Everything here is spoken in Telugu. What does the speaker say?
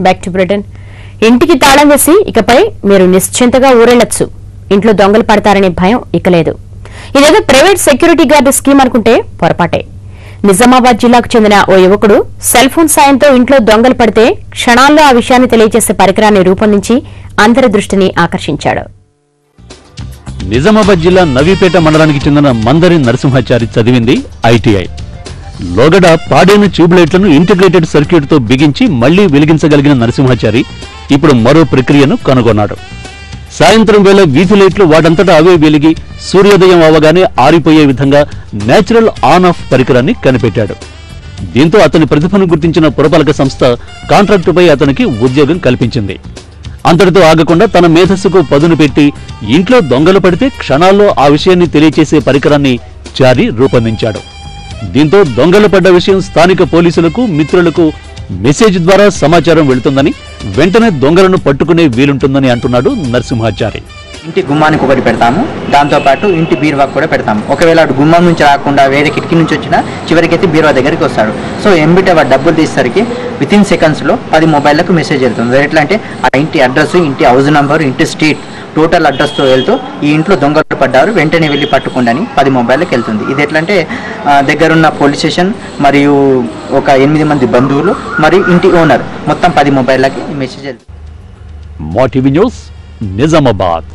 Back to Britain. ఇంటికి తాళం వేసి ఇకపై మీరు నిశ్చింతగా ఊరెళ్లొచ్చు. ఇంట్లో దొంగలు పడతారనే భయం ఇక లేదు. ఇదేదో ప్రైవేట్ సెక్యూరిటీ గార్డు స్కీమ్ అనుకుంటే పొరపాటే. నిజామాబాద్ జిల్లాకు చెందిన ఓ యువకుడు సెల్ ఫోన్ సాయంతో ఇంట్లో దొంగలు పడితే క్షణాల్లో ఆ విషయాన్ని తెలియజేసే పరికరాన్ని రూపొందించి అందరి దృష్టిని ఆకర్షించాడు. నిజామాబాద్ జిల్లా నవీపేట మండలానికి చెందిన మందరి నరసింహాచారి చదివింది ఐటీఐ. లోగడ పాడైన ట్యూబ్లైట్లను ఇంటిగ్రేటెడ్ సర్క్యూట్ తో బిగించి మళ్లీ వెలిగించగలిగిన నరసింహాచారి ఇప్పుడు మరో ప్రక్రియను కనుగొన్నాడు. సాయంత్రం వేళ వీధి లైట్లు వాటంతటా అవే వెలిగి సూర్యోదయం అవగానే ఆరిపోయే విధంగా నేచురల్ ఆన్ ఆఫ్ పరికరాన్ని కనిపెట్టాడు. దీంతో అతని ప్రతిభను గుర్తించిన పురపాలక సంస్థ కాంట్రాక్టుపై అతనికి ఉద్యోగం కల్పించింది. అంతటితో ఆగకుండా తన మేధస్సుకు పదును పెట్టి ఇంట్లో దొంగలు పడితే క్షణాల్లో ఆ విషయాన్ని తెలియచేసే పరికరాన్ని చారి రూపొందించాడు. దీంతో దొంగలు పడ్డ విషయం స్థానిక పోలీసులకు, మిత్రులకు మెసేజ్ ద్వారా సమాచారం వెళుతుందని, వెంటనే దొంగలను పట్టుకునే వీలుంటుందని అంటున్నాడు నరసింహాచారి. ఇంటి గుమ్మానికి ఒకటి పెడతాము, దాంతోపాటు ఇంటి బీరువాకు కూడా పెడతాము. ఒకవేళ అటు గుమ్మం నుంచి రాకుండా వేరే కిటికీ నుంచి వచ్చినా చివరికైతే బీరువా దగ్గరికి వస్తాడు. సో ఎంబిటే వాడు డబ్బులు తీసేసరికి వితిన్ సెకండ్స్లో 10 మొబైల్లకు మెసేజ్ వెళ్తుంది. ఎట్లా అంటే ఆ ఇంటి అడ్రస్, ఇంటి హౌస్ నంబర్, ఇంటి స్ట్రీట్ టోటల్ అడ్రస్తో వెళ్తూ ఈ ఇంట్లో దొంగలు పడ్డారు వెంటనే వెళ్ళి పట్టుకోండి అని 10 మొబైల్కి వెళ్తుంది. ఇది ఎట్లా అంటే దగ్గరున్న పోలీస్ స్టేషన్ మరియు ఒక 8 మంది బంధువులు మరియు ఇంటి ఓనర్ మొత్తం 10 మొబైల్లకి మెసేజ్ వెళ్తుంది. మా టీవీ న్యూస్ నిజామాబాద్.